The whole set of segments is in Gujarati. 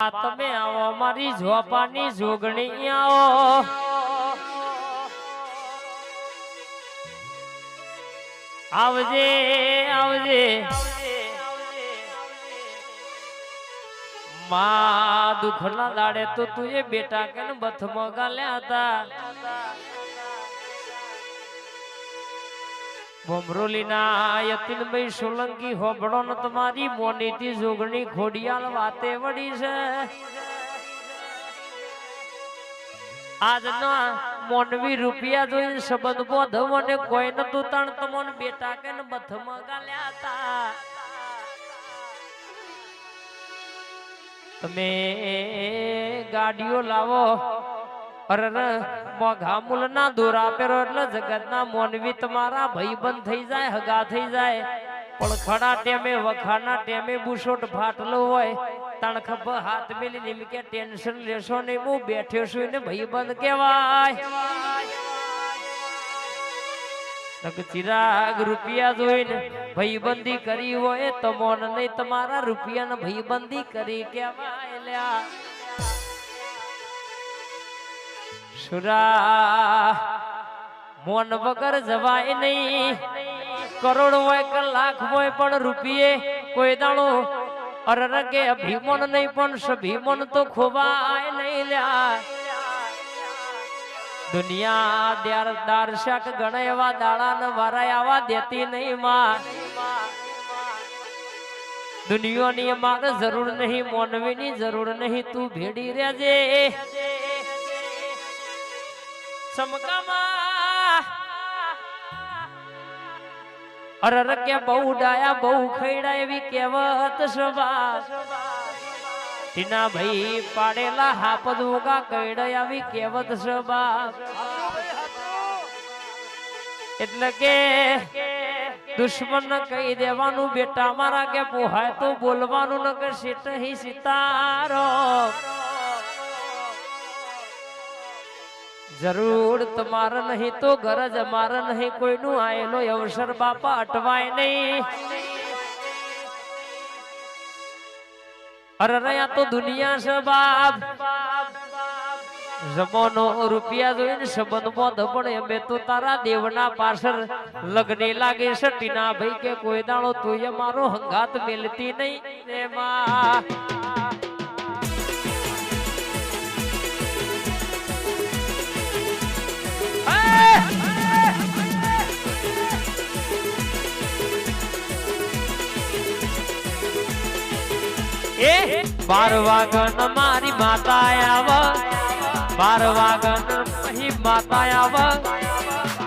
તમે આવો મારી ઝોપાની જોગણી આવો આવજે આવજે માં દુખના દાડે તો તું એ બેટા કે બથમાં ગાલ્યા હતા બોમરોલીના યતીનભાઈ સોલંકી હોબળો ને તમારી મોનીથી જોગણી ખોડિયાલ વાતે વળી છે આજના મોનવી રૂપિયા જોઈને સંબંધ બોધવ અને કોઈ નતું તણ તમોન બેટા કે બથમાં ગાલ્યા હતા તમે ગાડીઓ લાવો અરે મોઘા મૂલ ના દોરા પેરો એટલે જગત ના મોનવી તમારા ભાઈબંધ થઈ જાય હગા થઈ જાય પણ ખડા ટેમે વખાના ટેમે બુશોટ ફાટલો હોય તણખબ હાથ મેલી નિમ કે ટેન્શન લેશો ને હું બેઠ્યો છું ને ભાઈબંધ કહેવાય ચિરાગ રૂપિયા જોઈને ભાઈબંધી કરી હોય તમોન નહીં તમારા રૂપિયા ને ભાઈબંધી કરી કેવાય લ્યા સુરા મોન વગર જવાય નહીં કરોડ હોય કે લાખ હોય પણ રૂપિયે કોઈ દાણો અરરગે અભિમન નહીં પણ સભિમન તો ખોવાય નહીં લ્યા દુનિયા દાર્શક ગણે એવા દાડા ને વારાય આવા દેતી નહીં માં દુનિયાની મારે જરૂર નહીં મોનવીની જરૂર નહીં તું ભેડી રહેજે સમકામાં અરર કે બહુ ડાયા બહુ ખૈડા એવી કહેવત સભા ટીના ભાઈ પાડેલા હાપદ ઉગા કૈડા આવી કહેવત સભા એટલે કે દુશ્મન કહી દેવાનું બેટા મારા કે પોહાય તો બોલવાનું ન કે સીટ હી સિતારો જરૂર તમારે નહીં તો ગરજ અમારે નહીં કોઈનું આયેલો અવસર બાપા અટવાય નહીં અરે રહ્યા તો દુનિયા છે બાપ જમાનો રૂપિયા જોઈને સંબંધમાં ધપણ અમે તો તારા દેવના પાછળ લગ્ને લાગે છે ટીના ભાઈ કે કોઈ દાણો તું અમારો હંગાત મેલતી નહીં એમાં બાર વાગન મારી માતા આવ બાર વાગન પછી માતા આવ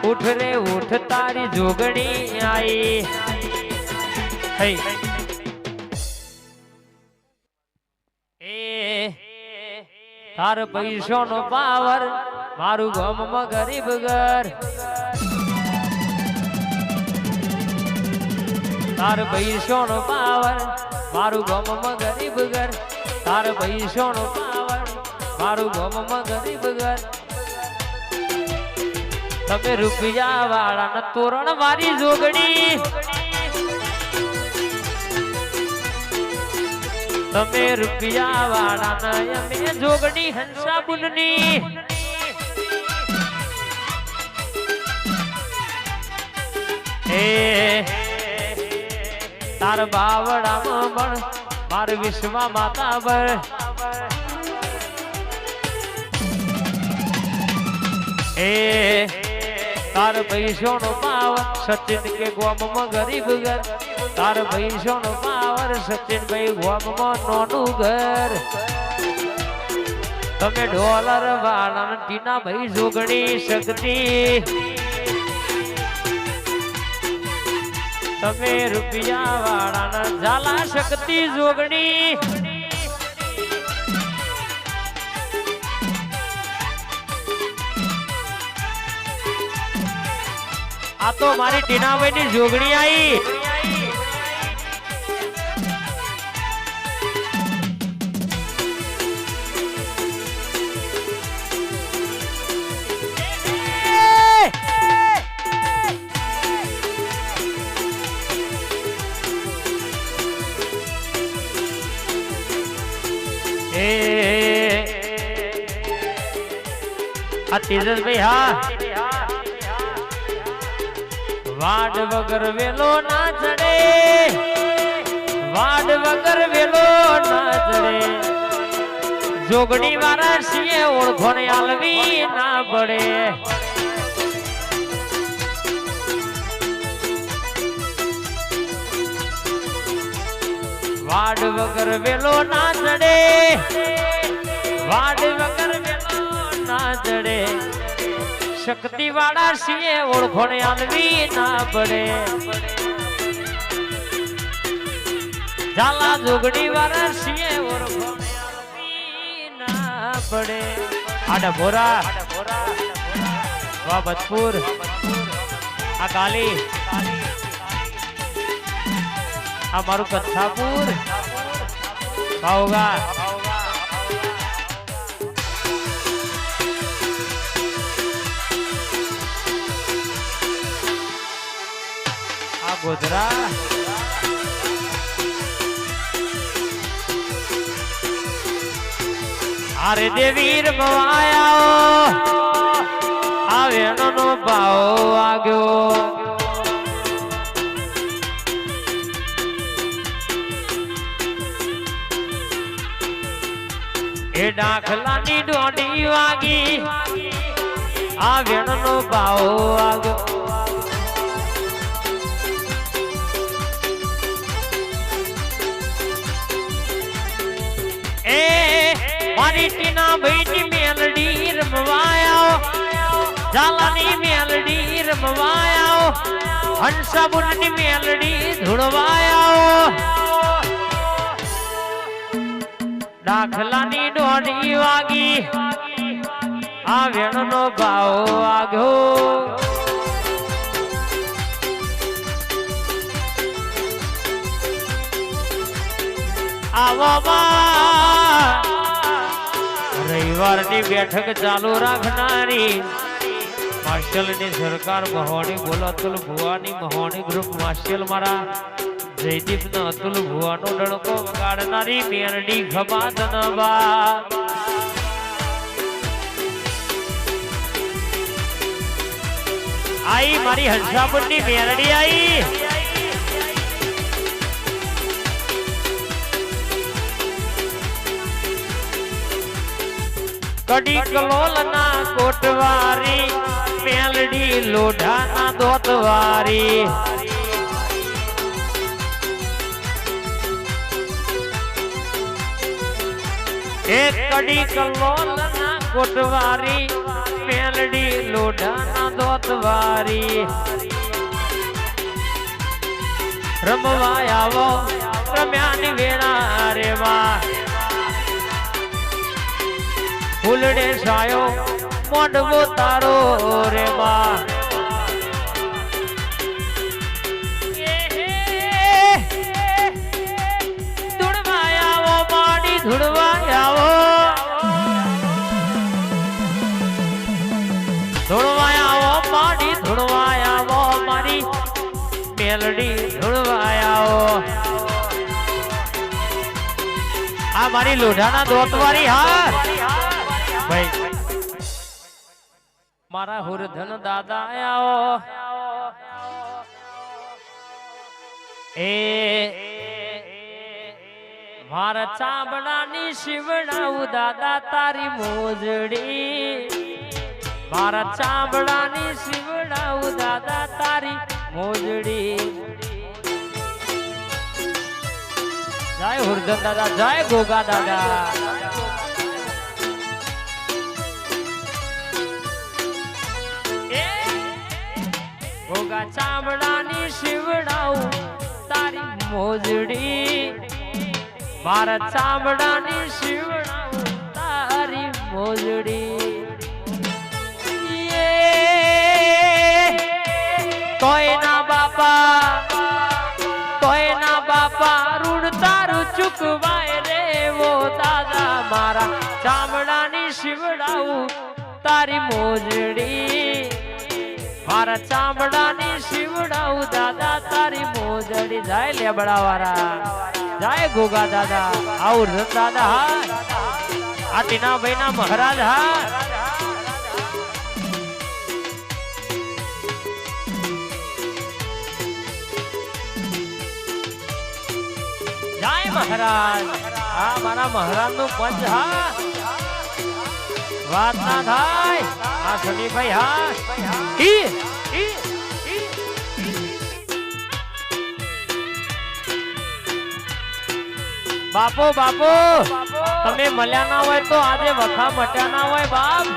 ઉઠ રે ઉઠ તારી જોગણી આઈ એ તાર પૈસો નો પાવર મારું ગામમાં ગરીબ ઘર તાર પૈસો નો પાવર મારું ગામમાં ગરીબ ઘર તાર પૈસો નો પાવર મારું ગામમાં ગરીબ ઘર તમે રૂપિયા વાળા ન તોરણ મારી જોગણી તમે રૂપિયા વાળા ન અમે જોગણી હંસા બુનની તાર બાવડામાં પણ માર વિશ્વા માતા બર તાર પૈસો નો પાવર સચિન કે ગોમમાં ગરીબ ઘર તાર પૈસો નો પાવર સચિન ભાઈ ગોમમાં નોનું ઘર તમે ડોલર વાળા ટીના ભાઈ જોગણી શક્તિ તમે રૂપિયા વાળા ઝાલા શક્તિ જોગણી આ તો મારી ટીનાભાઈ ની જોગણી આવી એ આ તેજસભાઈ હા વાડ વગર વેલો ના ચડે વાડ વગર વેલો ના ચડે જોગણી વાળા છીએ ઓળખોને આલવી ના પડે વાડ વગર વેલો ના ચડે વાડ વગર વેલો ના ચડે શક્તિ વાળા છીએ ઓળખોને આલવી ના પડે ઝાલા જોગણી વાળા છીએ ઓળખોને આલવી ના પડે આડા ભોરા વાહ બચપુર આ કાલી આ મારું કચ્છાપુર ભાવગા આ ગોધરા અરે દેવીર મવાયા આ વેણો નો ભાવ આગયો એ ડાખલાની ડોડી વાગી આ વેણનો ભાવ આવ્યો એ મારી ટીના ભાઈની મેલડી રમવાયો ઝાલાની મેલડી રમવાયો હંસાબુનની મેલડી ધૂળવાયો દાખલાની દોડી વાગી આ વેણનો ભાવ આવ્યો આવામાં રવિવારની બેઠક ચાલુ રાખનારી માર્શલની સરકાર મહોણી બોલ અતુલ ભુવાની મહોણી ગ્રુપ માર્શલ મારા જયદીપ નો અતુલ ભુવાનો ડણકો વગાડનારી મેરડી ખભા ધનબા આઈ મારી હંસાપુરની મેરડી આઈ કડી કલોલ ના કોટવારી મેલડી લોઢા ના દોતવારી એક કડી કલોલ ના કોટવારી મેલડી લોઢા ના દોતવારી રમવા આવો રમ્યાની વેળા રેવા ફૂલડે સાયો મોઢવો તારો રે બા ધૂળવાયાવો માડી ધૂળવાયાવો ધૂળવાયાવો માડી ધૂળવાયાવો મારી મેલડી ધૂળવાયાવો આ મારી લોઢાના દોતવારી હા ભાઈ મારા હુરધન દાદા આયો એ મારા ચામડાની શિવડાવું દાદા તારી મોજડી મારા ચામડાની શિવડાવું દાદા તારી મોજડી જય હુરધન દાદા જય ગોગા દાદા ગોગા ચામડાની શિવડાવું તારી મોજડી મારા ચામડાની શિવડાવું તારી મોજડી કોઈના બાપા રૂડ તારું ચૂકવાય રે વો દાદા મારા ચામડાની શિવડાવું તારી મોજડી મારા ચામડાની શિવડાવું દાદા તારી મોજડી જાય લેબડાવાળા જાય ગોગા દાદા આવું દાદા હા આ ટીના ભાઈ ના મહારાજ હા મહારાજ આ મારા મહારાજ નું પંચ હા વાત ના થાય આ સનીભાઈ હા બાપો બાપો તમે મળ્યા ના હોય તો આજે વખા મટ્યા ના હોય બાપ